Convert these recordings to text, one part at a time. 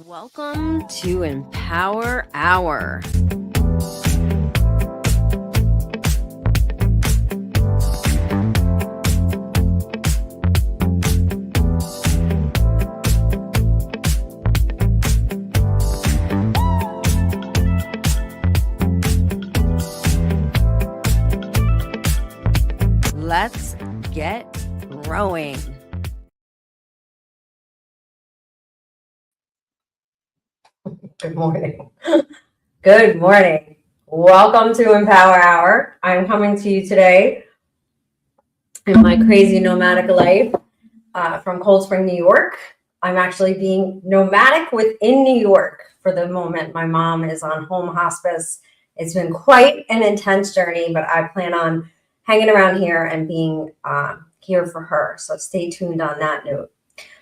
Welcome to Empower Hour. Let's get growing. Good morning. Good morning. Welcome to Empower Hour. I'm coming to you today in my crazy nomadic life from Cold Spring, New York. I'm actually being nomadic within New York for the moment. My mom is on home hospice. It's been quite an intense journey, but I plan on hanging around here and being here for her. So stay tuned on that note.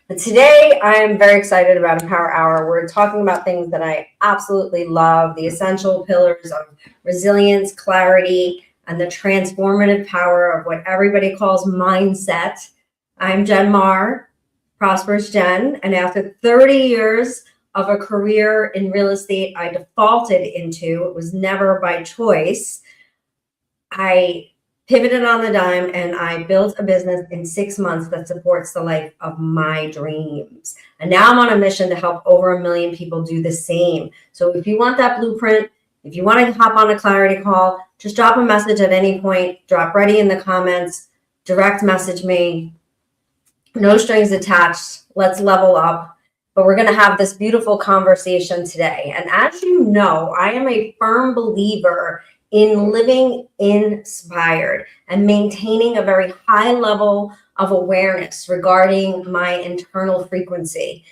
But today, I am very excited about Empower Hour. We're talking about things that I absolutely love, the essential pillars of resilience, clarity, and the transformative power of what everybody calls mindset. I'm Jen Marr, Prosperous Jen, and after 30 years of a career in real estate I defaulted into, it was never by choice, I pivoted on the dime and I built a business in 6 months that supports the life of my dreams. And now I'm on a mission to help over 1 million people do the same. So if you want that blueprint, if you want to hop on a clarity call, just drop a message at any point, drop ready in the comments, direct message me, no strings attached. Let's level up. But we're going to have this beautiful conversation today. And as you know, I am a firm believer in living inspired and maintaining a very high level of awareness regarding my internal frequency.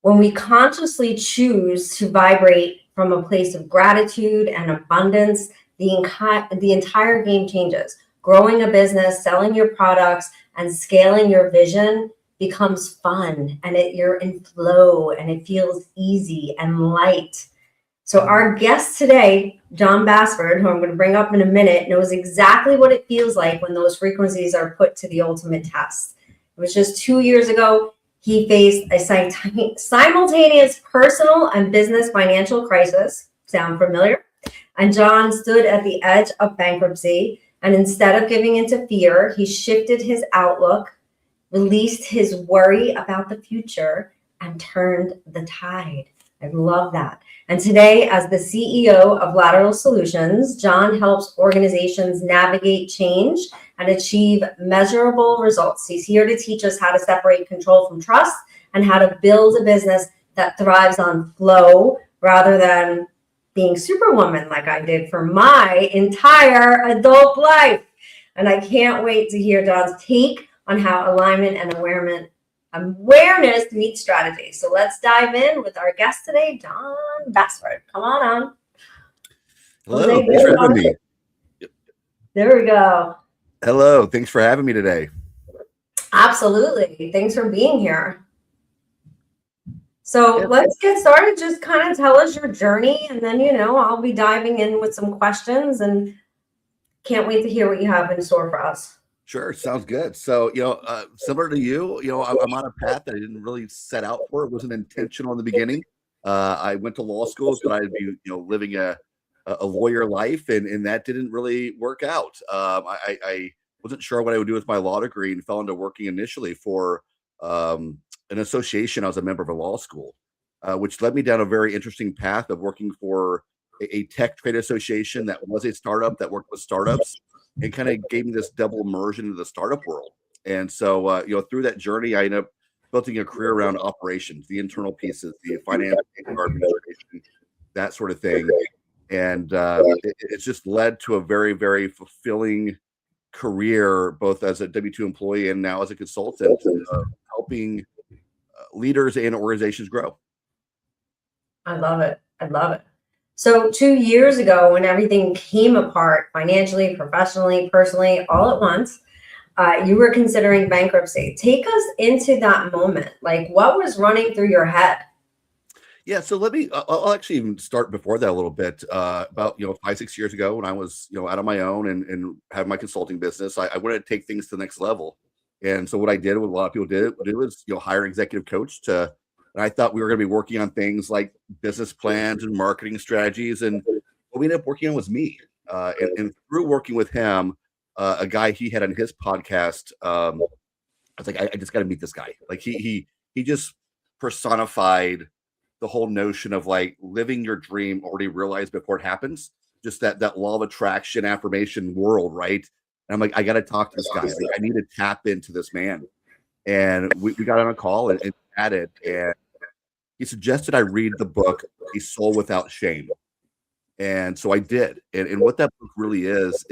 When we consciously choose to vibrate from a place of gratitude and abundance, the entire game changes. Growing a business, selling your products, and scaling your vision becomes fun, and you're in flow, and it feels easy and light. So our guest today, Jon Bassford, who I'm going to bring up in a minute, knows exactly what it feels like when those frequencies are put to the ultimate test. It was just 2 years ago, he faced a simultaneous personal and business financial crisis. Sound familiar? And Jon stood at the edge of bankruptcy, and instead of giving into fear, he shifted his outlook, released his worry about the future, and turned the tide. I love that. And today, as the CEO of Lateral Solutions, Jon helps organizations navigate change and achieve measurable results. He's here to teach us how to separate control from trust and how to build a business that thrives on flow rather than being superwoman like I did for my entire adult life. And I can't wait to hear Jon's take on how alignment and awareness meets strategy. So let's dive in with our guest today, Jon Bassford. Come on. Hello, thanks for having me. There we go. Hello, thanks for having me today. Absolutely. Thanks for being here. So let's get started. Just kind of tell us your journey, and then, I'll be diving in with some questions, and can't wait to hear what you have in store for us. Sure, sounds good. So, similar to you, I'm on a path that I didn't really set out for. It wasn't intentional in the beginning. I went to law school so that I'd be, living a lawyer life, and that didn't really work out. I wasn't sure what I would do with my law degree and fell into working initially for an association. I was a member of a law school, which led me down a very interesting path of working for a tech trade association that was a startup that worked with startups. It kind of gave me this double immersion into the startup world. And so, through that journey, I ended up building a career around operations, the internal pieces, the finance, administration, that sort of thing. And it's just led to a very, very fulfilling career, both as a W-2 employee and now as a consultant, helping leaders and organizations grow. I love it. So 2 years ago, when everything came apart financially, professionally, personally, all at once, you were considering bankruptcy. Take us into that moment. Like, what was running through your head? Yeah, so I'll actually even start before that a little bit. About 5-6 years ago, when I was out on my own and had my consulting business, I wanted to take things to the next level. And so what I did, what a lot of people did was hire an executive coach to And I thought we were going to be working on things like business plans and marketing strategies. And what we ended up working on was me. And through working with him, a guy he had on his podcast, I was like, I just got to meet this guy. Like he just personified the whole notion of like living your dream already realized before it happens. Just that law of attraction, affirmation world, right? And I'm like, I got to talk to this guy. Like, I need to tap into this man. And we got on a call and chatted. And he suggested I read the book, A Soul Without Shame. And so I did. And what that book really is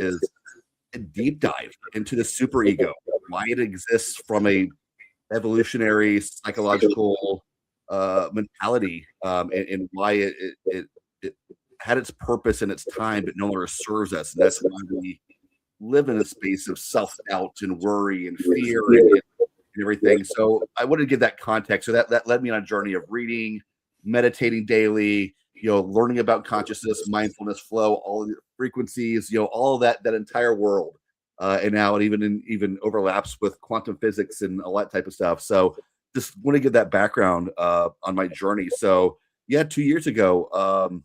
a deep dive into the superego, why it exists from a evolutionary psychological mentality, and why it had its purpose in its time, but no longer serves us. And that's why we live in a space of self-doubt and worry and fear and everything. So I wanted to give that context. So that led me on a journey of reading, meditating daily, learning about consciousness, mindfulness, flow, all of the frequencies, all of that entire world. And now it even overlaps with quantum physics and all that type of stuff. So just want to give that background on my journey. So yeah, 2 years ago,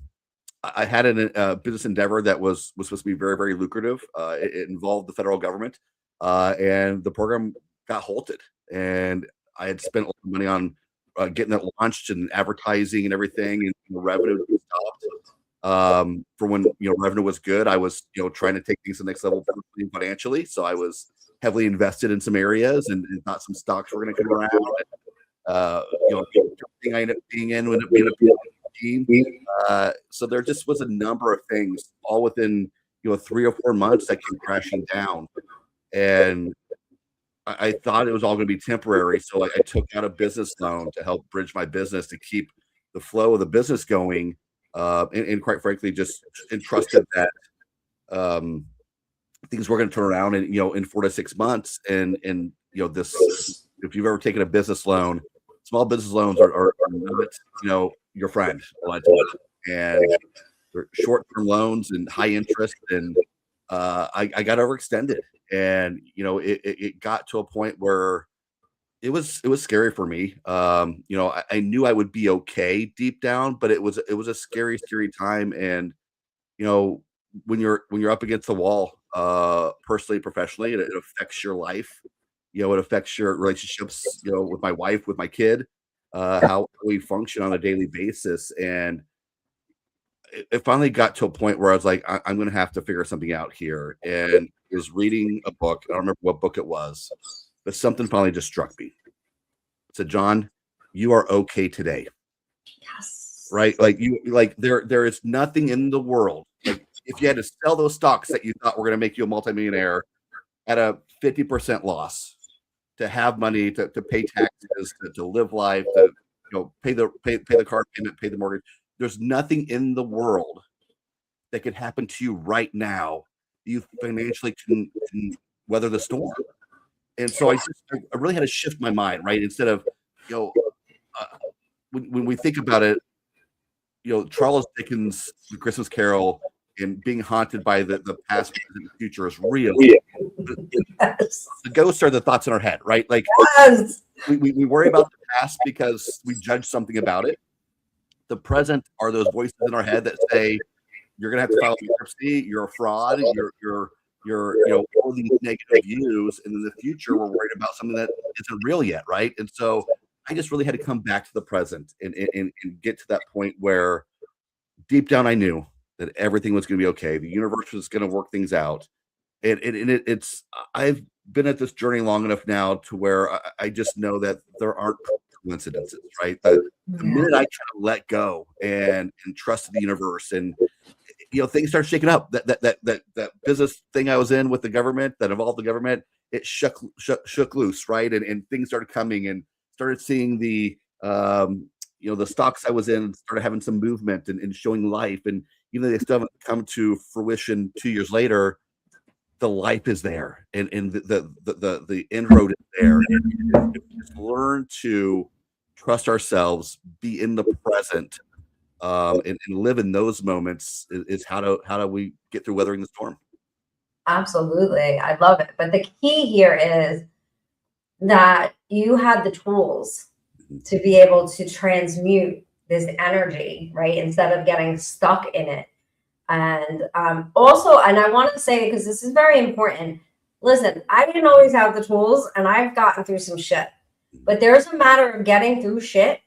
I had a business endeavor that was supposed to be very, very lucrative. It involved the federal government, and the program got halted. And I had spent a lot of money on getting it launched and advertising and everything, and the revenue stopped. For when revenue was good, I was trying to take things to the next level financially. So I was heavily invested in some areas and thought some stocks were going to come around. Thing I ended up being in when it being a team. So there just was a number of things all within 3 or 4 months that came crashing down, and I thought it was all going to be temporary. So I took out a business loan to help bridge my business to keep the flow of the business going, and quite frankly, just entrusted that things were going to turn around in 4 to 6 months. And this, if you've ever taken a business loan, small business loans are not your friend a lot of times, and they're short-term loans and high interest. And I got overextended, and it got to a point where it was scary for me. I knew I would be okay deep down, but it was a scary time. And when you're up against the wall, personally, professionally, it affects your life. It affects your relationships, with my wife, with my kid, how we function on a daily basis. And it finally got to a point where I was like, I'm going to have to figure something out here. And I was reading a book. I don't remember what book it was, but something finally just struck me. It said, John, you are okay today. Yes. Right? There is nothing in the world. Like, if you had to sell those stocks that you thought were going to make you a multimillionaire at a 50% loss, to have money to pay taxes, to live life, to pay the car payment, pay the mortgage. There's nothing in the world that could happen to you right now you financially can weather the storm. And so I really had to shift my mind, right? Instead of when we think about it, Charles Dickens' The Christmas Carol and being haunted by the past, present, and future is real. Yes. The ghosts are the thoughts in our head, right? Like, Yes. we worry about the past because we judge something about it. The present are those voices in our head that say you're gonna have to file bankruptcy, you're a fraud, you're all these negative views, and in the future we're worried about something that isn't real yet, right? And so I just really had to come back to the present and get to that point where deep down I knew that everything was going to be okay. The universe was going to work things out. And it's I've been at this journey long enough now to where I just know that there aren't coincidences, right? The minute I kind of let go and trust the universe, and things start shaking up. That business thing I was in with the government that involved the government, it shook loose, right? And things started coming, and started seeing the the stocks I was in started having some movement and showing life. And they still haven't come to fruition 2 years later. The life is there, and the inroad is there. And just learn to trust ourselves, be in the present, and live in those moments is how do we get through weathering the storm. Absolutely. I love it. But the key here is that you had the tools to be able to transmute this energy, right? Instead of getting stuck in it. And also, and I want to say, because this is very important, listen, I didn't always have the tools and I've gotten through some shit, but there's a matter of getting through shit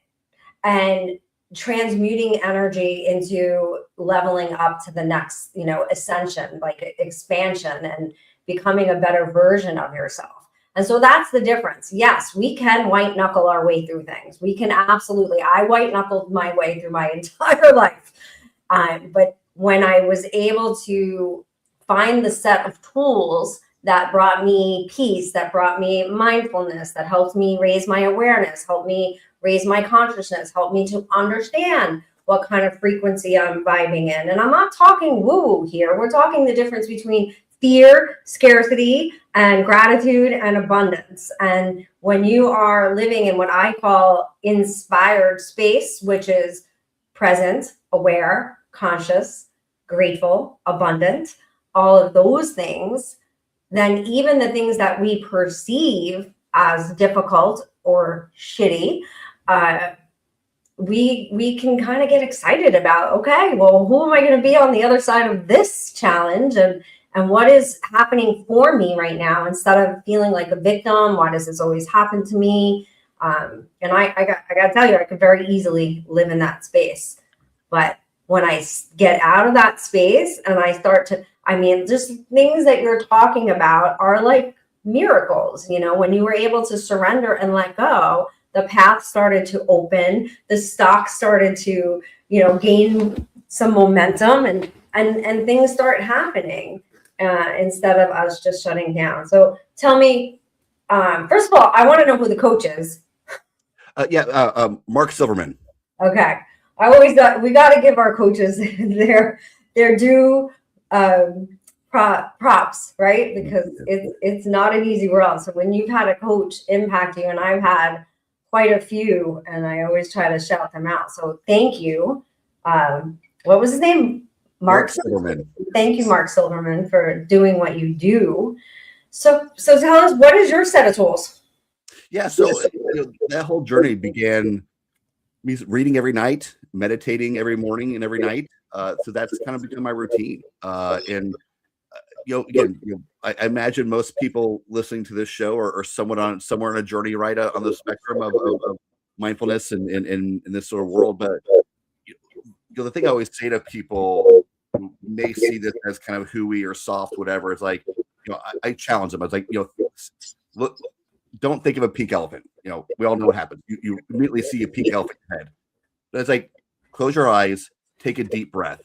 and transmuting energy into leveling up to the next, ascension, like expansion, and becoming a better version of yourself. And so that's the difference. Yes, we can white knuckle our way through things. We can absolutely. I white knuckled my way through my entire life. But when I was able to find the set of tools that brought me peace, that brought me mindfulness, that helped me raise my awareness, helped me raise my consciousness, helped me to understand what kind of frequency I'm vibing in. And I'm not talking woo-woo here. We're talking the difference between fear, scarcity, and gratitude and abundance. And when you are living in what I call inspired space, which is present, aware, conscious, grateful, abundant, all of those things, then even the things that we perceive as difficult or shitty, we can kind of get excited about, okay, well, who am I going to be on the other side of this challenge? And what is happening for me right now, instead of feeling like a victim? Why does this always happen to me? And I got to tell you, I could very easily live in that space. But when I get out of that space and I start to, just things that you're talking about are like miracles. When you were able to surrender and let go, the path started to open, the stock started to, gain some momentum, and things start happening instead of us just shutting down. So tell me, first of all, I want to know who the coach is. Mark Silverman. Okay. I always thought we got to give our coaches their due props, right? Because it's not an easy world. So when you've had a coach impact you, and I've had quite a few, and I always try to shout them out. So thank you. What was his name? Mark Silverman. Thank you, Mark Silverman, for doing what you do. So tell us, what is your set of tools? Yeah. So that whole journey began me reading every night, meditating every morning and every night. So that's kind of become my routine. And I imagine most people listening to this show are somewhere on a journey right on the spectrum of mindfulness and in this sort of world. But the thing I always say to people who may see this as kind of hooey or soft, whatever, is like, I challenge them. I was like, look, don't think of a pink elephant. We all know what happens. You immediately see a pink elephant head. But it's like, close your eyes, take a deep breath,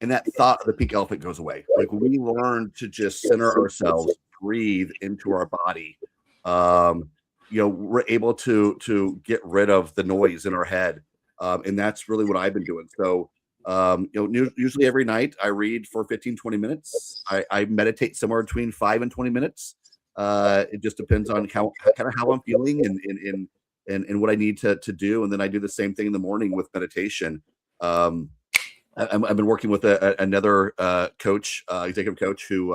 and that thought of the pink elephant goes away. Like, when we learn to just center ourselves, breathe into our body, we're able to get rid of the noise in our head, and that's really what I've been doing. So, usually every night I read for 15-20 minutes. I meditate somewhere between 5 and 20 minutes. It just depends on how I'm feeling and what I need to do. And then I do the same thing in the morning with meditation. I've been working with another coach, executive coach, who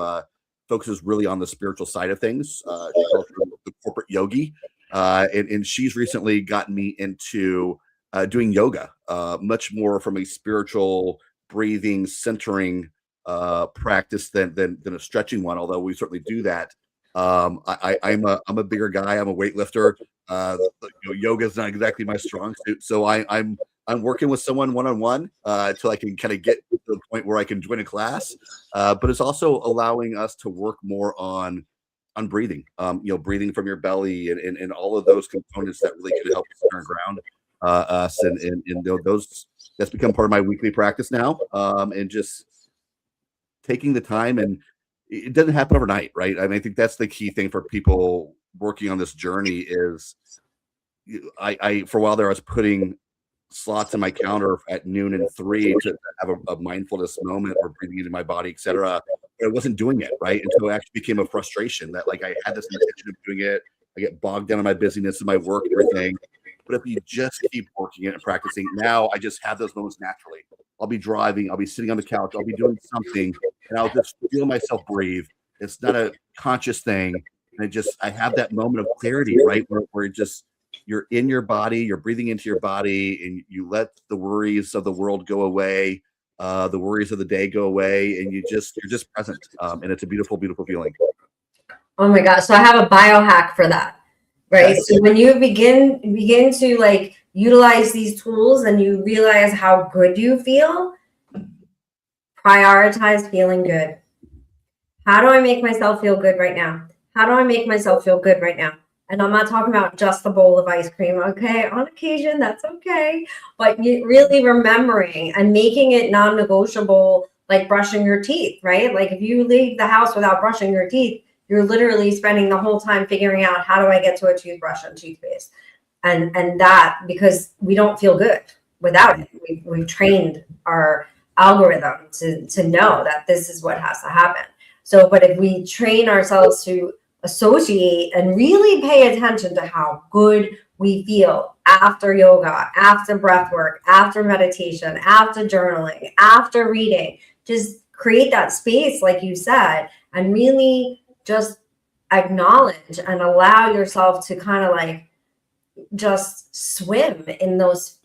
focuses really on the spiritual side of things. She calls her the corporate yogi. And she's recently gotten me into doing yoga, much more from a spiritual breathing, centering practice than a stretching one, although we certainly do that. I'm a bigger guy. I'm a weightlifter. Yoga is not exactly my strong suit, so I'm working with someone one-on-one until I can kind of get to the point where I can join a class. But it's also allowing us to work more on breathing. Breathing from your belly and all of those components that really can help center ground us, and those that's become part of my weekly practice now. And just taking the time, and it doesn't happen overnight, right? I think that's the key thing for people working on this journey is I for a while there, I was putting slots in my calendar at noon and 3 to have a mindfulness moment or breathing into my body, etc. But I wasn't doing it, right? Until it actually became a frustration that, like, I had this intention of doing it. I get bogged down in my busyness and my work and everything. But if you just keep working it and practicing, now I just have those moments naturally. I'll be driving, I'll be sitting on the couch, I'll be doing something, and I'll just feel myself breathe. It's not a conscious thing. And I have that moment of clarity, right? Where it just, you're in your body, you're breathing into your body, and you let the worries of the world go away, the worries of the day go away, and you're just present. And it's a beautiful, beautiful feeling. Oh my gosh. So I have a biohack for that. Right. Okay. So when you begin to like utilize these tools and you realize how good you feel, prioritize feeling good. How do I make myself feel good right now? How do I make myself feel good right now? And I'm not talking about just a bowl of ice cream, okay? On occasion, that's okay. But you really remembering and making it non-negotiable, like brushing your teeth, right? Like if you leave the house without brushing your teeth, you're literally spending the whole time figuring out how do I get to a toothbrush and toothpaste. And that, because we don't feel good without it. We've trained our algorithm to know that this is what has to happen. So, but if we train ourselves to associate and really pay attention to how good we feel after yoga, after breath work, after meditation, after journaling, after reading, just create that space, like you said, and really just acknowledge and allow yourself to kind of like just swim in those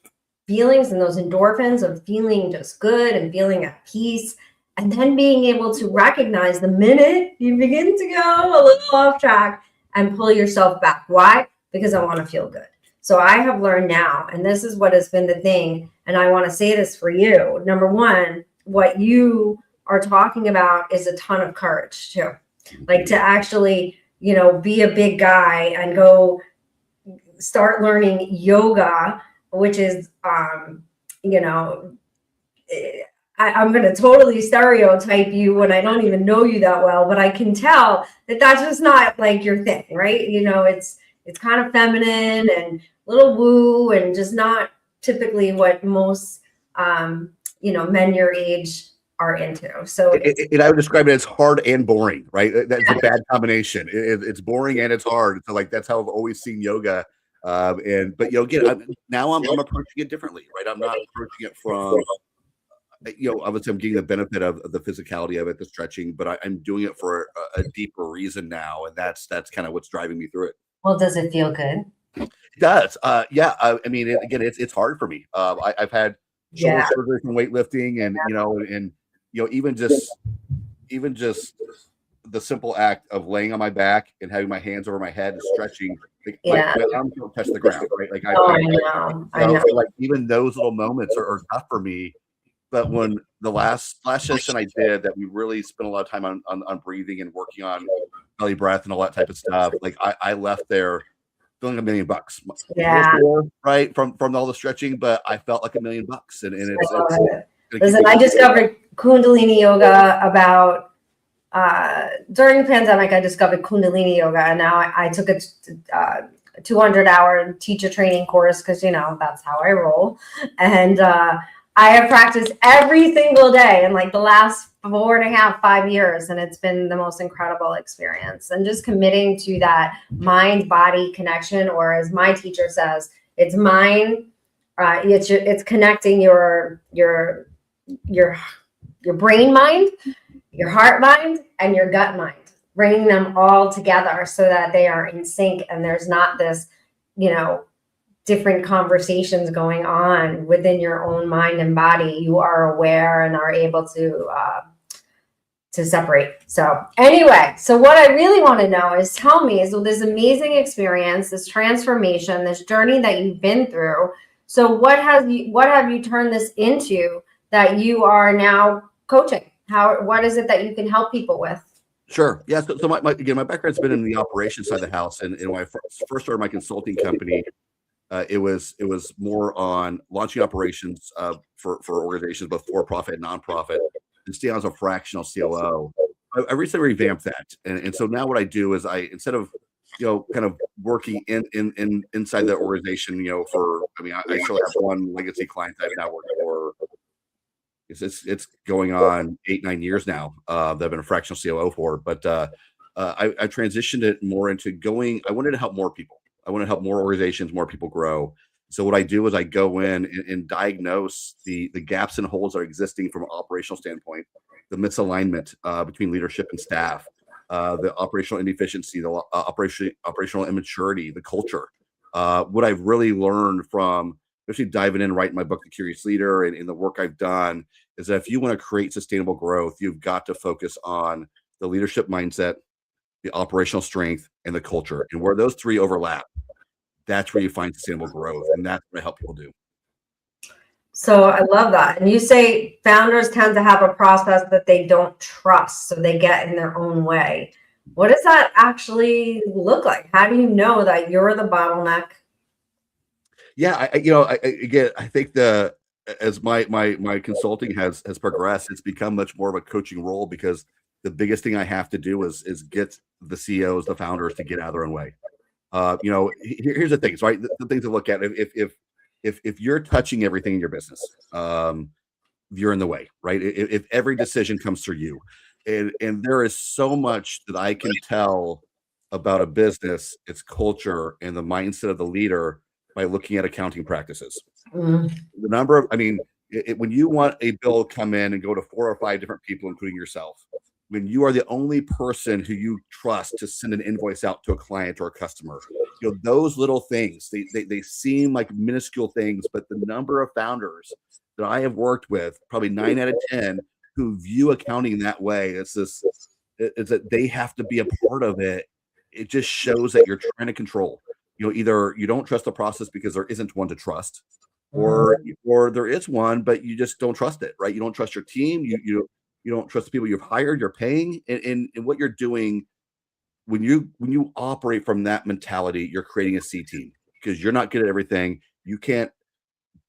feelings and those endorphins of feeling just good and feeling at peace. And then being able to recognize the minute you begin to go a little off track and pull yourself back. Why? Because I want to feel good. So I have learned now, and this is what has been the thing, and I want to say this for you. Number one, what you are talking about is a ton of courage too. Like to actually, be a big guy and go start learning yoga, which is, I'm going to totally stereotype you when I don't even know you that well, but I can tell that that's just not like your thing, right? It's kind of feminine and a little woo and just not typically what most, men your age are into. So I would describe it as hard and boring, right? That's a bad combination. It's boring and it's hard. So like, that's how I've always seen yoga. Again, now I'm approaching it differently, right? I'm not approaching it from, obviously I'm getting the benefit of the physicality of it, the stretching, but I'm doing it for a deeper reason now. And that's kind of what's driving me through it. Well, does it feel good? It does. Yeah. It's hard for me. I've had shoulder surgery from weightlifting and, even just the simple act of laying on my back and having my hands over my head and stretching, my arms don't touch the ground, right? Like I know. So like even those little moments are tough for me. But when the last session I did that we really spent a lot of time on breathing and working on belly breath and all that type of stuff, like I left there feeling $1 million. Yeah. Right. From all the stretching, but I felt like $1 million. Listen, I discovered Kundalini yoga about during the pandemic. I discovered Kundalini yoga, and now I took a 200-hour teacher training course because that's how I roll. And I have practiced every single day in like the last 4.5-5 years, and it's been the most incredible experience. And just committing to that mind-body connection, or as my teacher says, it's mind. It's connecting your brain mind, your heart mind, and your gut mind, bringing them all together so that they are in sync and there's not this, different conversations going on within your own mind and body. You are aware and are able to separate. So anyway, so what I really want to know is tell me, so this amazing experience, this transformation, this journey that you've been through. So what have you turned this into that you are now coaching? What is it that you can help people with? Sure. Yeah. So my background's been in the operations side of the house. And when I first started my consulting company, it was more on launching operations for organizations, both for-profit and nonprofit, and stay on as a fractional COO. I recently revamped that, and so now what I do is instead of kind of working inside the organization, I still have one legacy client that I've now worked for. It's going on 8-9 years now that I've been a fractional COO for, but I transitioned it more into I wanted to help more people. I want to help more organizations, more people grow. So what I do is I go in and diagnose the gaps and holes that are existing from an operational standpoint, the misalignment between leadership and staff, the operational inefficiency, the operational immaturity, the culture. What I've really learned from especially diving in, writing my book, The Curious Leader, and in the work I've done is that if you want to create sustainable growth, you've got to focus on the leadership mindset, the operational strength, and the culture. And where those three overlap, that's where you find sustainable growth. And that's what I help people do. So I love that. And you say founders tend to have a process that they don't trust, so they get in their own way. What does that actually look like? How do you know that you're the bottleneck? Yeah, I think as my consulting has progressed, it's become much more of a coaching role because the biggest thing I have to do is get the CEOs, the founders, to get out of their own way. Here's the things, right? The things to look at. If you're touching everything in your business, you're in the way, right? If every decision comes through you, and there is so much that I can tell about a business, its culture, and the mindset of the leader by looking at accounting practices. The number of, when you want a bill to come in and go to 4 or 5 different people, including yourself, when you are the only person who you trust to send an invoice out to a client or a customer, those little things, they seem like minuscule things, but the number of founders that I have worked with, probably 9 out of 10, who view accounting that way, it's that they have to be a part of it. It just shows that you're trying to control. Either you don't trust the process because there isn't one to trust, or there is one, but you just don't trust it, right? You don't trust your team. You don't trust the people you've hired, you're paying, and what you're doing. When you operate from that mentality, you're creating a C team because you're not good at everything. You can't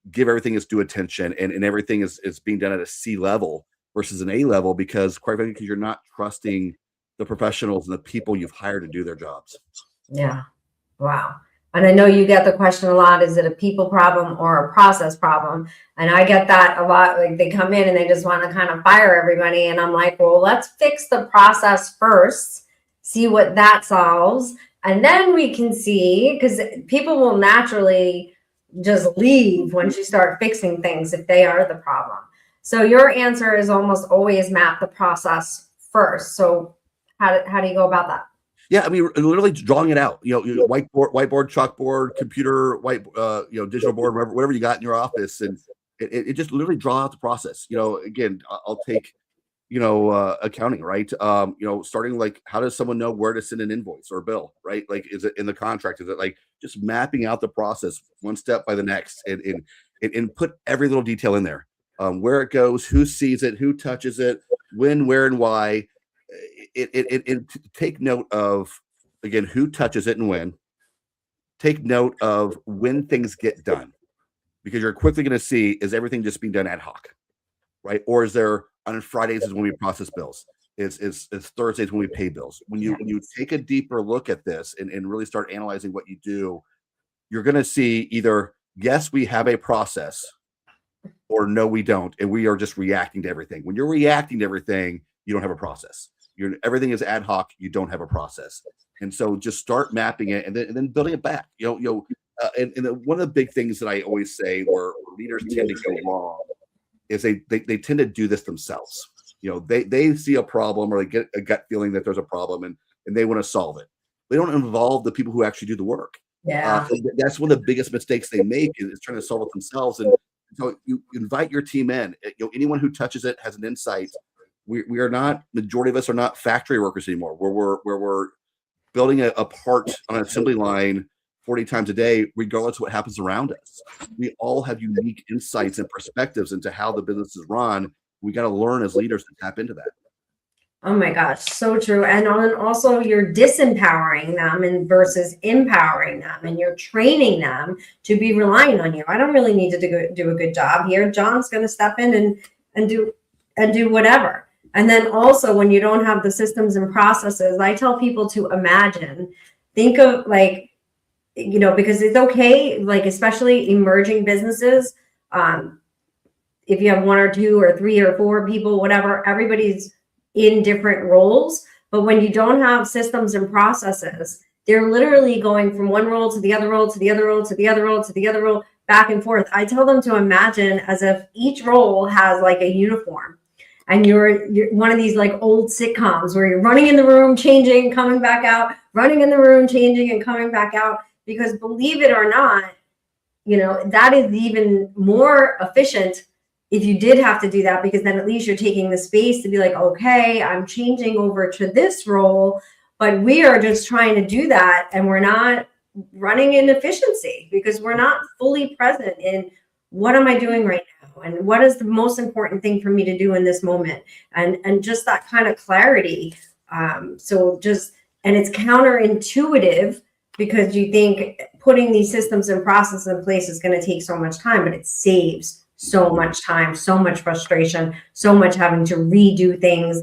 give everything its due attention, and everything is being done at a C level versus an A level because, quite frankly, because you're not trusting the professionals and the people you've hired to do their jobs. Yeah. Wow. And I know you get the question a lot, is it a people problem or a process problem? And I get that a lot. Like they come in and they just want to kind of fire everybody. And I'm like, well, let's fix the process first, see what that solves. And then we can see, because people will naturally just leave once you start fixing things if they are the problem. So your answer is almost always map the process first. So how do you go about that? Yeah, literally drawing it out. Whiteboard, chalkboard, computer, digital board, whatever you got in your office, and it just literally draw out the process. Again, I'll take, accounting, right? Starting like, how does someone know where to send an invoice or a bill, right? Like, is it in the contract? Is it like just mapping out the process one step by the next, and put every little detail in there, where it goes, who sees it, who touches it, when, where, and why. It take note of, again, who touches it and when. Take note of when things get done, because you're quickly going to see, is everything just being done ad hoc, right? Or is there, on Fridays is when we process bills, it's Thursdays when we pay bills. When you take a deeper look at this and really start analyzing what you do, you're going to see either, yes, we have a process, or no, we don't, and we are just reacting to everything. When you're reacting to everything, you don't have a process. Everything is ad hoc. You don't have a process, and so just start mapping it, and then building it back. And one of the big things that I always say where leaders tend to go wrong is they tend to do this themselves. They see a problem, or they get a gut feeling that there's a problem, and they want to solve it. They don't involve the people who actually do the work. Yeah, that's one of the biggest mistakes they make is trying to solve it themselves. And so you invite your team in. Anyone who touches it has an insight. We are not, majority of us are not factory workers anymore, where we're building a part on an assembly line 40 times a day, regardless of what happens around us. We all have unique insights and perspectives into how the business is run. We got to learn as leaders to tap into that. Oh my gosh, so true. And also you're disempowering them and versus empowering them, and you're training them to be relying on you. I don't really need to do a good job here. John's going to step in and do whatever. And then also when you don't have the systems and processes, I tell people to think of like, because it's okay, like especially emerging businesses, if you have 1 or 2 or 3 or 4 people, whatever, everybody's in different roles. But when you don't have systems and processes, they're literally going from one role to the other role, to the other role, to the other role, to the other role, back and forth. I tell them to imagine as if each role has like a uniform. And you're one of these like old sitcoms where you're running in the room, changing, coming back out, running in the room, changing and coming back out. because believe it or not, that is even more efficient if you did have to do that, because then at least you're taking the space to be like, okay, I'm changing over to this role, but we are just trying to do that and we're not running in efficiency because we're not fully present in what am I doing right now and what is the most important thing for me to do in this moment, and just that kind of clarity. And it's counterintuitive because you think putting these systems and processes in place is going to take so much time, but it saves so much time, so much frustration, so much having to redo things,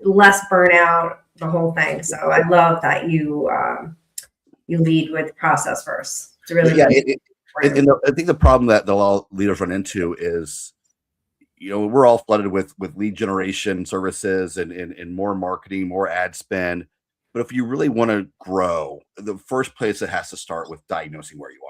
less burnout, the whole thing. So I love that you lead with process first. It's really I think the problem that all leaders run into is, we're all flooded with lead generation services and more marketing, more ad spend. But if you really want to grow, the first place it has to start with diagnosing where you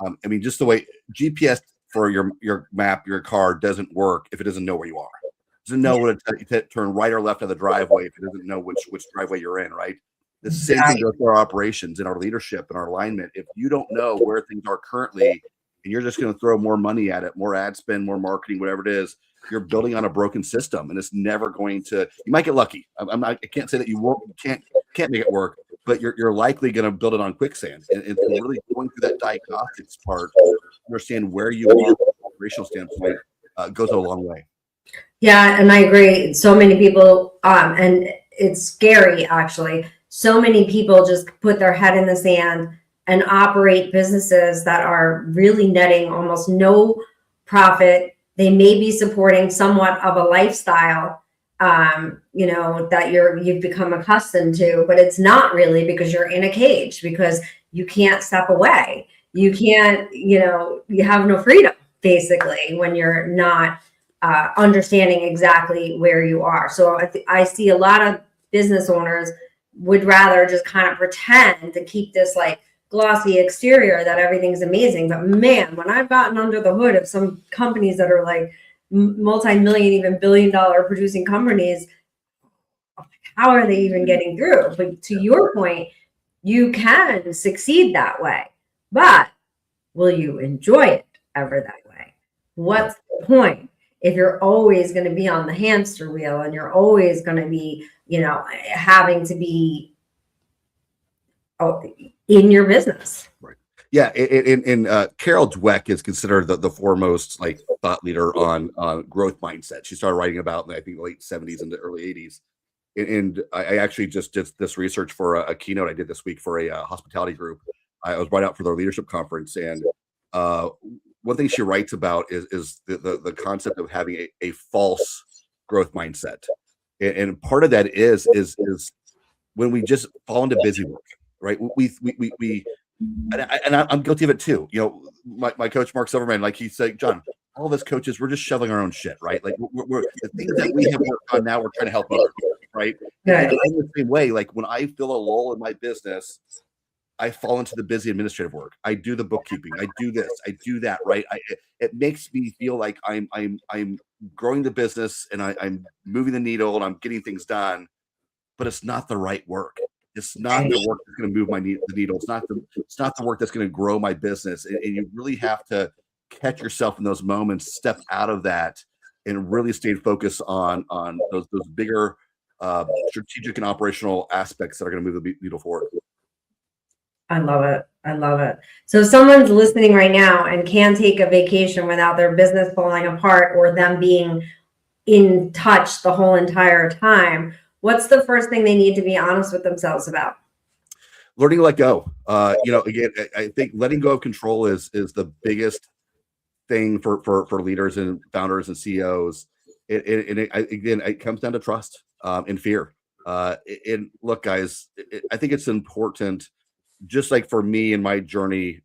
are. Just the way GPS for your map, your car doesn't work if it doesn't know where you are. It doesn't know what to turn right or left of the driveway if it doesn't know which driveway you're in, right? The same thing goes for our operations and our leadership and our alignment. If you don't know where things are currently and you're just going to throw more money at it, more ad spend, more marketing, whatever it is, you're building on a broken system, and it's never going to. You might get lucky. I can't say that you won't. You can't make it work, but you're likely going to build it on quicksand. And so really going through that diagnostics part, understand where you are from an operational standpoint, goes a long way. Yeah, and I agree. So many people, and it's scary actually. So many people just put their head in the sand and operate businesses that are really netting almost no profit. They may be supporting somewhat of a lifestyle, that you've become accustomed to, but it's not really, because you're in a cage, because you can't step away. You can't, you have no freedom basically when you're not understanding exactly where you are. So I see a lot of business owners would rather just kind of pretend to keep this like glossy exterior that everything's amazing. But man, when I've gotten under the hood of some companies that are like multi-million, even billion-dollar producing companies, how are they even getting through? But to your point, you can succeed that way, but will you enjoy it ever that way? What's the point if you're always going to be on the hamster wheel and you're always going to be, having to be in your business? Right. Yeah. And Carol Dweck is considered the foremost thought leader on growth mindset. She started writing about, I think, the late 70s and the early 80s. And I actually just did this research for a keynote I did this week for a hospitality group. I was right out for their leadership conference. And one thing she writes about is the concept of having a false growth mindset. And part of that is when we just fall into busy work, right? And I'm guilty of it too. My coach, Mark Silverman, he said, John, all of us coaches, we're just shoveling our own shit, right? We're the things that we have worked on now, we're trying to help others, right? And I'm the same way. When I feel a lull in my business, I fall into the busy administrative work. I do the bookkeeping. I do this. I do that. Right. It makes me feel like I'm growing the business and I'm moving the needle and I'm getting things done, but it's not the right work. It's not the work that's going to move the needle. It's not the work that's going to grow my business. And you really have to catch yourself in those moments, step out of that, and really stay focused on those bigger strategic and operational aspects that are going to move the needle forward. I love it. I love it. So if someone's listening right now and can't take a vacation without their business falling apart or them being in touch the whole entire time, what's the first thing they need to be honest with themselves about? Learning to let go. Again, I think letting go of control is the biggest thing for leaders and founders and CEOs. It comes down to trust and fear. And look, guys, I think it's important. Just like for me in my journey,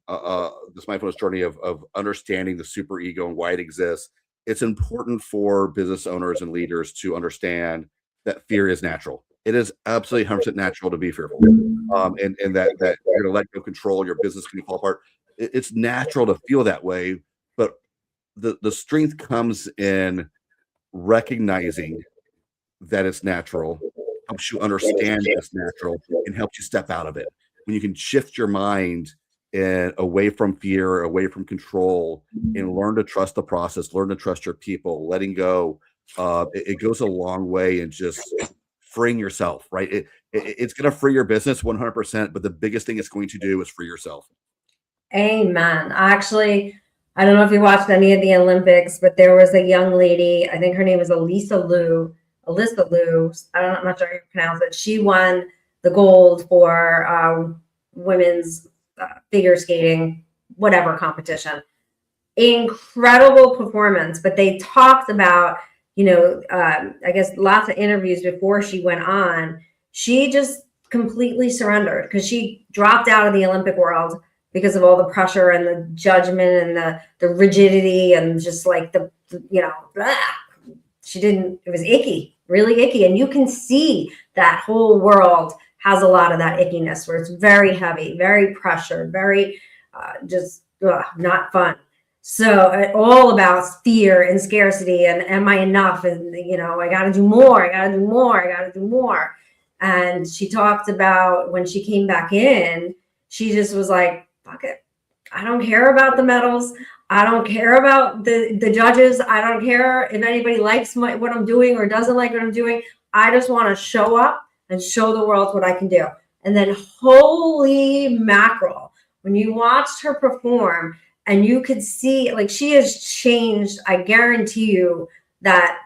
this mindfulness journey of understanding the super ego and why it exists, it's important for business owners and leaders to understand that fear is natural. It is absolutely 100% natural to be fearful, and that you're going to let go of control, your business can fall apart. It's natural to feel that way, but the strength comes in recognizing that it's natural, helps you understand that it's natural, and helps you step out of it. When you can shift your mind and away from fear, away from control, and learn to trust the process, learn to trust your people, letting go. It goes a long way in just freeing yourself, right? It's going to free your business 100%, but the biggest thing it's going to do is free yourself. Amen. Actually, I don't know if you watched any of the Olympics, but there was a young lady, I think her name is Alyssa Liu. I'm not sure how you pronounce it. She won the gold for women's figure skating, whatever competition. Incredible performance, but they talked about, I guess lots of interviews before she went on. She just completely surrendered because she dropped out of the Olympic world because of all the pressure and the judgment and the rigidity and just like blah. It was icky, really icky. And you can see that whole world has a lot of that ickiness where it's very heavy, very pressured, very not fun. So all about fear and scarcity and am I enough? And, I got to do more. I got to do more. I got to do more. And she talked about when she came back in, she just was like, fuck it. I don't care about the medals. I don't care about the judges. I don't care if anybody likes what I'm doing or doesn't like what I'm doing. I just want to show up and show the world what I can do. And then holy mackerel, when you watched her perform and you could see, like, she has changed. I guarantee you that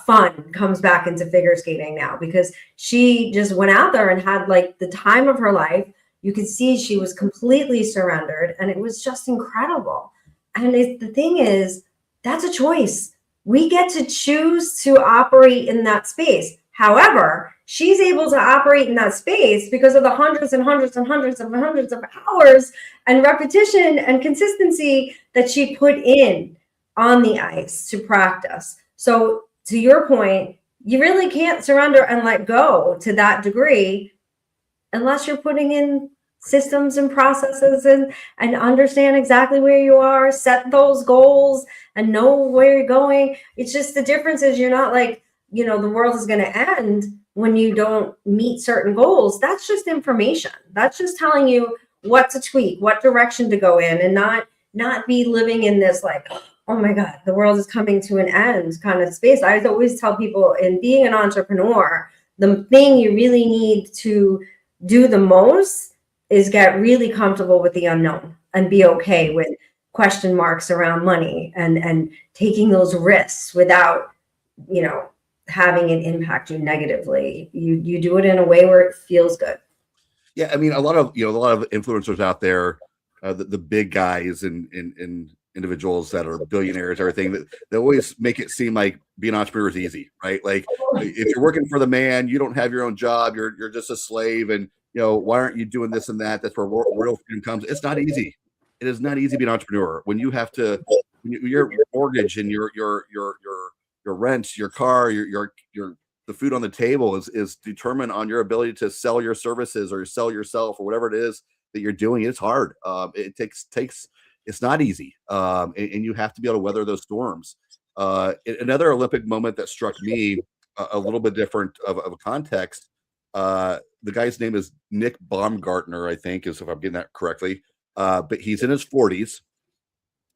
fun comes back into figure skating now because she just went out there and had like the time of her life. You could see she was completely surrendered and it was just incredible. And the thing is, that's a choice. We get to choose to operate in that space. However, she's able to operate in that space because of the hundreds and hundreds and hundreds and hundreds of hours and repetition and consistency that she put in on the ice to practice. So to your point, you really can't surrender and let go to that degree unless you're putting in systems and processes and understand exactly where you are, set those goals and know where you're going. It's just the difference is you're not like, the world is going to end when you don't meet certain goals. That's just information. That's just telling you what to tweak, what direction to go in, and not be living in this like, oh my God, the world is coming to an end kind of space. I always tell people in being an entrepreneur, the thing you really need to do the most is get really comfortable with the unknown and be okay with question marks around money and taking those risks without, having it impact you negatively. You do it in a way where it feels good. Yeah, I mean, a lot of influencers out there, the big guys and individuals that are billionaires, everything, that they always make it seem like being an entrepreneur is easy, right? Like if you're working for the man, you don't have your own job, you're just a slave, and why aren't you doing this and that? That's where real freedom comes. It's not easy. It is not easy to be an entrepreneur when you have to, your mortgage and your rent, your car, your the food on the table is determined on your ability to sell your services or sell yourself or whatever it is that you're doing. It's hard. It takes. It's not easy, and you have to be able to weather those storms. Another Olympic moment that struck me a little bit different of a context. The guy's name is Nick Baumgartner, I think, if I'm getting that correctly. But he's in his 40s.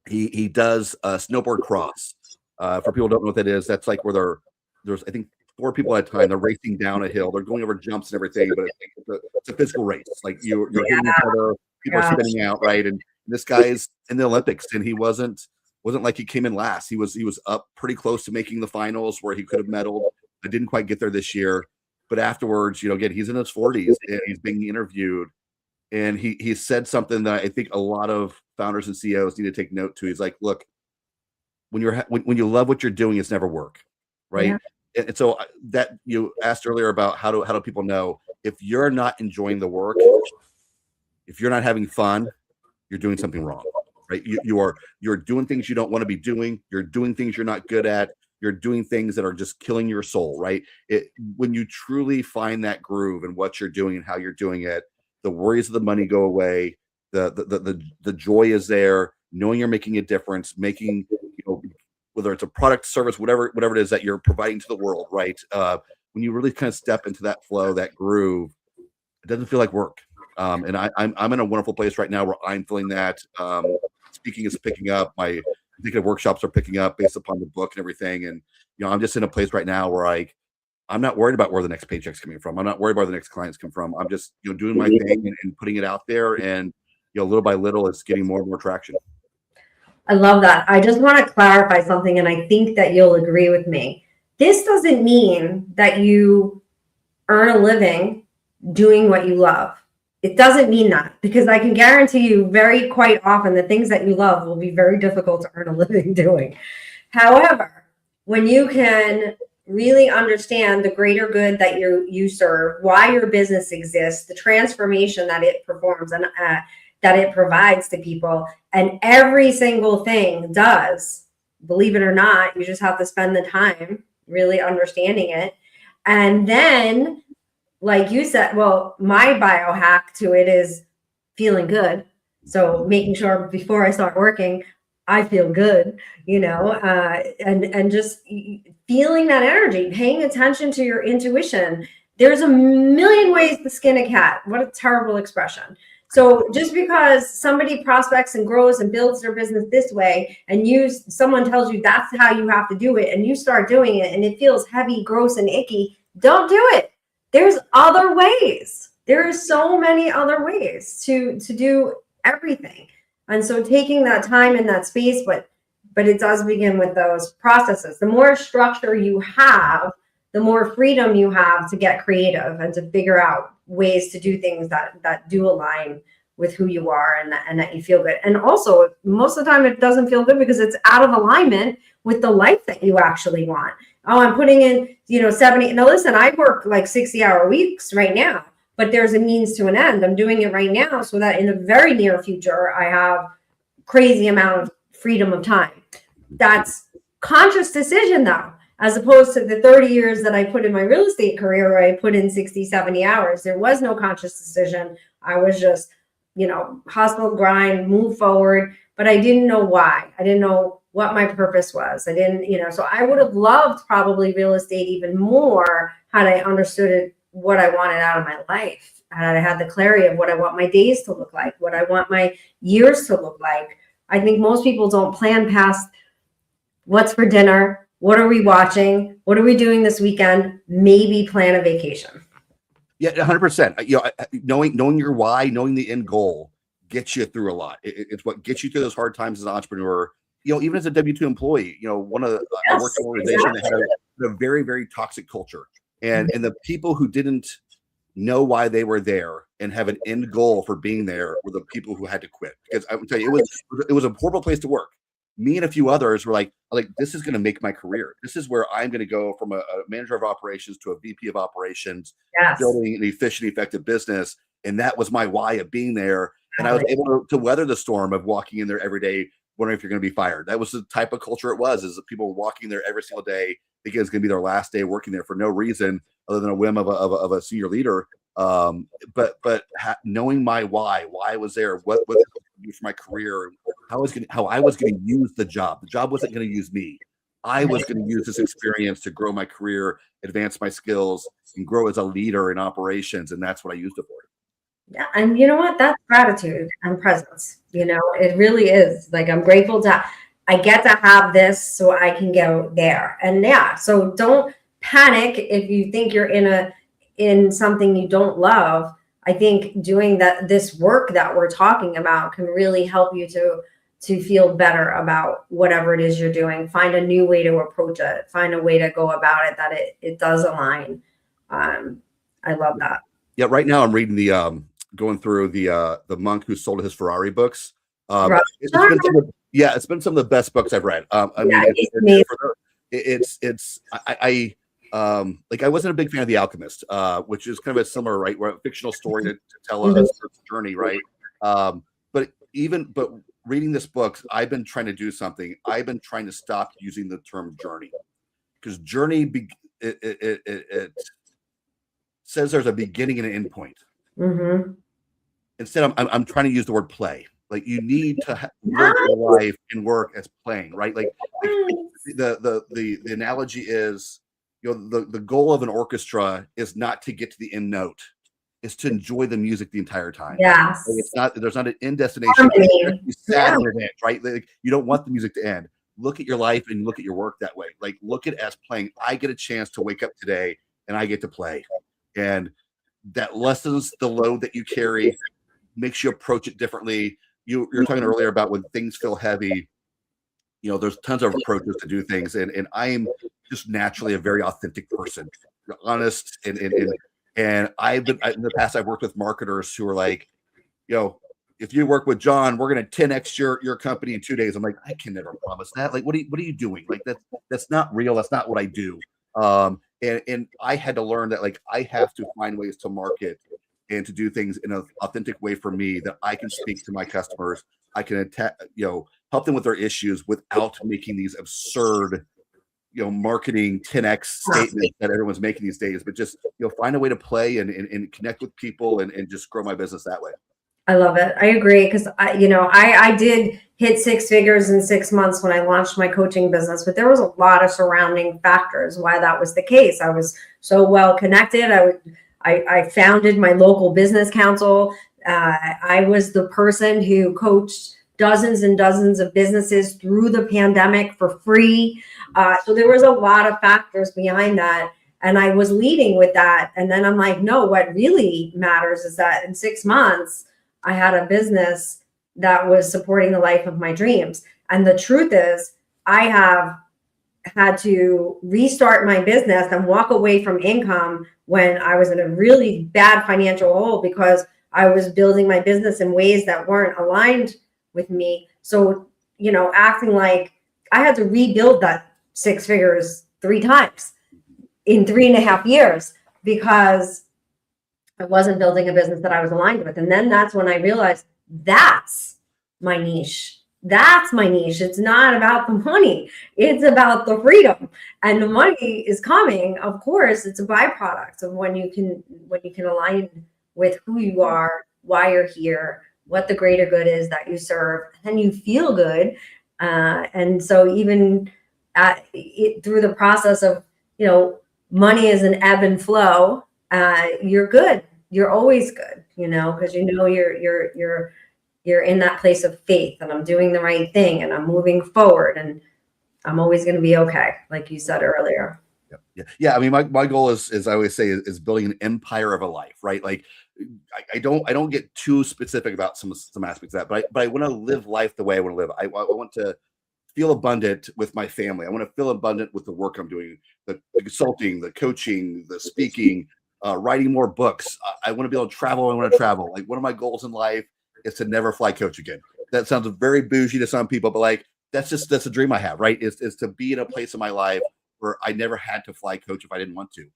He does snowboard cross. For people who don't know what that is, that's like where there's I think 4 people at a time. They're racing down a hill. They're going over jumps and everything, but it's a physical race. Like you're hitting each other. People are spinning out, right? And this guy's in the Olympics, and he wasn't like he came in last. He was up pretty close to making the finals where he could have medaled. I didn't quite get there this year, but afterwards, again, he's in his 40s and he's being interviewed, and he said something that I think a lot of founders and CEOs need to take note to. He's like, look, when you love what you're doing, it's never work, right? Yeah. And so that you asked earlier about how do people know if you're not enjoying the work, if you're not having fun, you're doing something wrong, right? You're doing things you don't want to be doing. You're doing things you're not good at. You're doing things that are just killing your soul, right? When you truly find that groove in what you're doing and how you're doing it, the worries of the money go away. The joy is there. Knowing you're making a difference, making whether it's a product, service, whatever it is that you're providing to the world, right? When you really kind of step into that flow, that groove, it doesn't feel like work. I'm in a wonderful place right now where I'm feeling that. Speaking is picking up. My executive workshops are picking up based upon the book and everything. And I'm just in a place right now where I'm not worried about where the next paycheck's coming from. I'm not worried about where the next clients come from. I'm just doing my thing and putting it out there, and little by little, it's getting more and more traction. I love that. I just want to clarify something, and I think that you'll agree with me. This doesn't mean that you earn a living doing what you love. It doesn't mean that, because I can guarantee you very quite often the things that you love will be very difficult to earn a living doing. However, when you can really understand the greater good that you serve, why your business exists, the transformation that it performs and that it provides to people, and every single thing does, believe it or not, you just have to spend the time really understanding it. And then, like you said, well, my biohack to it is feeling good. So making sure before I start working, I feel good, and just feeling that energy, paying attention to your intuition. There's a million ways to skin a cat. What a terrible expression. So just because somebody prospects and grows and builds their business this way, and someone tells you that's how you have to do it, and you start doing it and it feels heavy, gross, and icky, don't do it. There's other ways. There are so many other ways to do everything. And so taking that time in that space, but it does begin with those processes. The more structure you have, the more freedom you have to get creative and to figure out ways to do things that do align with who you are and that you feel good. And also, most of the time it doesn't feel good because it's out of alignment with the life that you actually want. Oh, I'm putting in, 70. Now listen, I work like 60-hour weeks right now, but there's a means to an end. I'm doing it right now so that in the very near future, I have crazy amount of freedom of time. That's conscious decision though, as opposed to the 30 years that I put in my real estate career where I put in 60, 70 hours. There was no conscious decision. I was just, hustle, grind, move forward, but I didn't know why. I didn't know what my purpose was. I didn't, so I would have loved probably real estate even more had I understood what I wanted out of my life. Had I had the clarity of what I want my days to look like, what I want my years to look like. I think most people don't plan past what's for dinner, what are we watching, what are we doing this weekend, maybe plan a vacation. Yeah, 100%. Knowing your why, knowing the end goal gets you through a lot. It's what gets you through those hard times as an entrepreneur. Even as a W-2 employee, I worked in an organization that had a very, very toxic culture. And the people who didn't know why they were there and have an end goal for being there were the people who had to quit. Because I would tell you, it was a horrible place to work. Me and a few others were like, this is going to make my career. This is where I'm going to go from a manager of operations to a VP of operations, building an efficient, effective business. And that was my why of being there. And I was able to weather the storm of walking in there every day, wondering if you're going to be fired. That was the type of culture it was, is that people were walking there every single day, thinking it's going to be their last day working there for no reason other than a whim of a senior leader. But knowing my why I was there, what it was going to do for my career, how I was going to use the job. The job wasn't going to use me. I was going to use this experience to grow my career, advance my skills, and grow as a leader in operations. And that's what I used it for. Yeah. And you know what? That's gratitude and presence. It really is. Like, I'm grateful I get to have this so I can go there. And yeah, so don't panic if you think you're in something you don't love. I think doing this work that we're talking about can really help you to feel better about whatever it is you're doing. Find a new way to approach it. Find a way to go about it that it does align. I love that. Yeah. Right now I'm reading going through the monk who sold his Ferrari books. It's been some of the best books I've read. I wasn't a big fan of The Alchemist, which is kind of a similar, right, where a fictional story to tell a journey, right? But reading this book, I've been trying to do something. I've been trying to stop using the term journey, because journey it says there's a beginning and an end point. Mm-hmm. Instead, I'm trying to use the word play. Like, you need to live your life and work as playing, right? Like the analogy is, the goal of an orchestra is not to get to the end note. is to enjoy the music the entire time. Yes. There's not an end destination. Harmony. You're sad when it ends, right? Like, you don't want the music to end. Look at your life and look at your work that way. Like, look at it as playing. I get a chance to wake up today and I get to play. And that lessens the load that you carry, makes you approach it differently. You were talking earlier about when things feel heavy, there's tons of approaches to do things. And I am just naturally a very authentic person, honest. And in the past, I've worked with marketers who are like, if you work with Jon, we're going to 10x your company in 2 days. I'm like, I can never promise that. Like, what are you doing? Like, that's not real. That's not what I do. And I had to learn that, like, I have to find ways to market and to do things in an authentic way for me, that I can speak to my customers. I can help them with their issues without making these absurd, marketing 10x statements that everyone's making these days, but just, find a way to play and connect with people and just grow my business that way. I love it. I agree. Because I did hit 6 figures in 6 months when I launched my coaching business, but there was a lot of surrounding factors why that was the case. I was so well connected. I founded my local business council. I was the person who coached dozens and dozens of businesses through the pandemic for free. So there was a lot of factors behind that. And I was leading with that. And then I'm like, no, what really matters is that in 6 months, I had a business that was supporting the life of my dreams. And the truth is, I have had to restart my business and walk away from income when I was in a really bad financial hole because I was building my business in ways that weren't aligned with me. So, acting like I had to rebuild that 6 figures 3 times in 3.5 years because I wasn't building a business that I was aligned with. And then that's when I realized that's my niche. That's my niche. It's not about the money. It's about the freedom. And the money is coming. Of course, it's a byproduct of when you can align with who you are, why you're here, what the greater good is that you serve, and you feel good. And so even through the process of, money is an ebb and flow. You're good. You're always good, because you're in that place of faith, and I'm doing the right thing, and I'm moving forward, and I'm always going to be okay, like you said earlier. Yeah. I mean, my goal is I always say is building an empire of a life, right? Like, I don't get too specific about some aspects of that, but I want to live life the way I want to live. I want to feel abundant with my family. I want to feel abundant with the work I'm doing, the consulting, the coaching, the speaking, writing more books. I want to be able to travel. I want to travel. Like, one of my goals in life is to never fly coach again. That sounds very bougie to some people, but like, that's a dream I have, right? Is to be in a place in my life where I never had to fly coach if I didn't want to.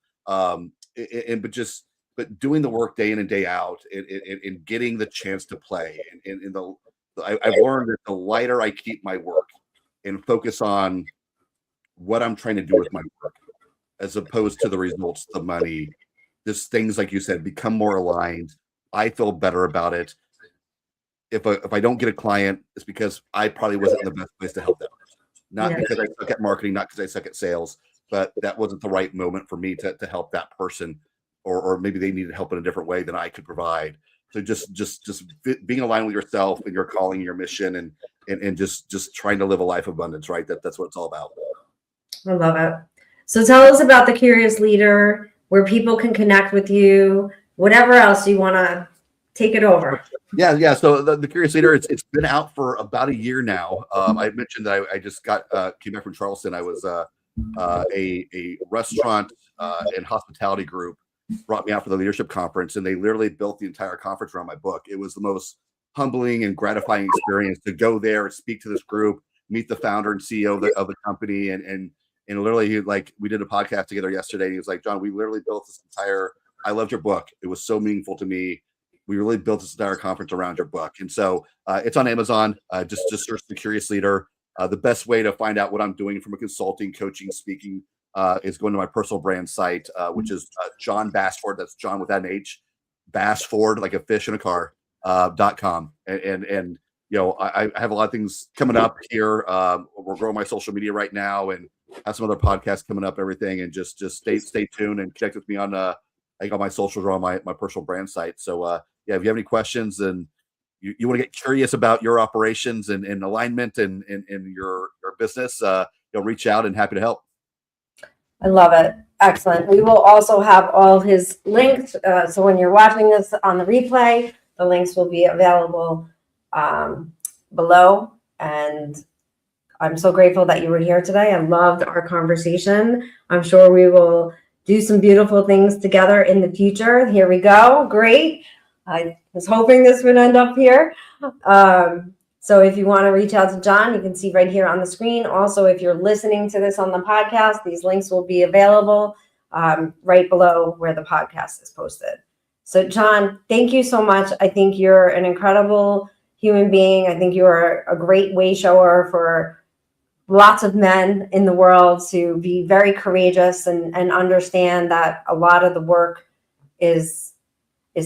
But doing the work day in and day out and getting the chance to play. I've learned that the lighter I keep my work and focus on what I'm trying to do with my work, as opposed to the results, the money, just things like you said, become more aligned. I feel better about it. If I don't get a client, it's because I probably wasn't in the best place to help them. Not because I suck at marketing, not because I suck at sales, but that wasn't the right moment for me to help that person, or maybe they needed help in a different way than I could provide. So just being aligned with yourself and your calling, and your mission, and just trying to live a life of abundance, right? That's what it's all about. I love it. So tell us about the Curious Leader, where people can connect with you, whatever else you want to take it over. Yeah. So the Curious Leader, it's been out for about a year now. I mentioned that I just came back from Charleston. I was a restaurant and hospitality group brought me out for the leadership conference, and they literally built the entire conference around my book. It was the most humbling and gratifying experience to go there and speak to this group, meet the founder and CEO of the company, and literally, like, we did a podcast together yesterday. And he was like, Jon, we literally built this entire. I loved your book. It was so meaningful to me. We really built this entire conference around your book. And so it's on Amazon. Just search The Curious Leader. The best way to find out what I'm doing from a consulting, coaching, speaking is going to my personal brand site, which is Jon Bassford. That's John with an H, Bassford, like a fish in a car, .com. And I have a lot of things coming up here. We're growing my social media right now, and have some other podcasts coming up, everything. And just stay tuned and connect with me on I think all my socials are on my personal brand site. So yeah, if you have any questions and you want to get curious about your operations and alignment and your business, reach out and happy to help. I love it. Excellent. We will also have all his links. So when you're watching this on the replay, the links will be available below. And I'm so grateful that you were here today. I loved our conversation. I'm sure we will do some beautiful things together in the future. Here we go. Great. I was hoping this would end up here. So if you want to reach out to Jon, you can see right here on the screen. Also, if you're listening to this on the podcast, these links will be available right below where the podcast is posted. So Jon, thank you so much. I think you're an incredible human being. I think you are a great way shower for lots of men in the world to be very courageous and understand that a lot of the work is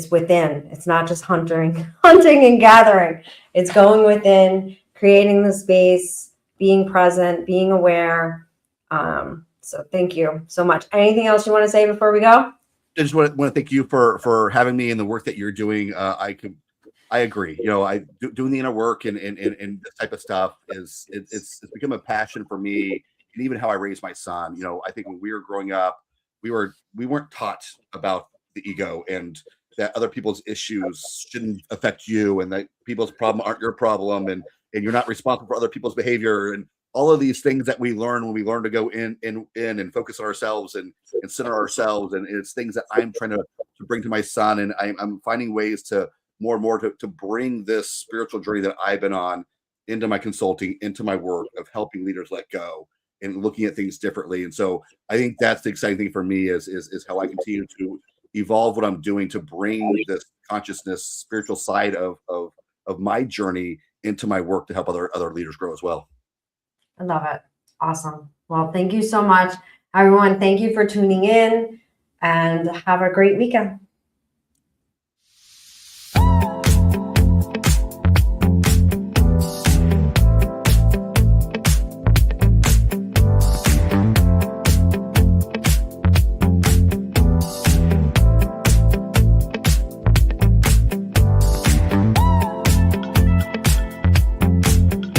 within. It's not just hunting and gathering. It's going within, creating the space, being present, being aware. So thank you so much. Anything else you want to say before we go? I just want to thank you for having me and the work that you're doing. I agree. Doing the inner work and this type of stuff it's become a passion for me, and even how I raised my son. I think when we were growing up, we weren't taught about the ego and that other people's issues shouldn't affect you, and that people's problem aren't your problem, and you're not responsible for other people's behavior, and all of these things that we learn when we learn to go in and focus on ourselves and center ourselves. And it's things that I'm trying to bring to my son, and I'm finding ways to more and more to bring this spiritual journey that I've been on into my consulting, into my work of helping leaders let go and looking at things differently. And so I think that's the exciting thing for me is how I continue to evolve what I'm doing to bring this consciousness, spiritual side of my journey into my work to help other leaders grow as well. I love it. Awesome. Well, thank you so much, everyone. Thank you for tuning in, and have a great weekend.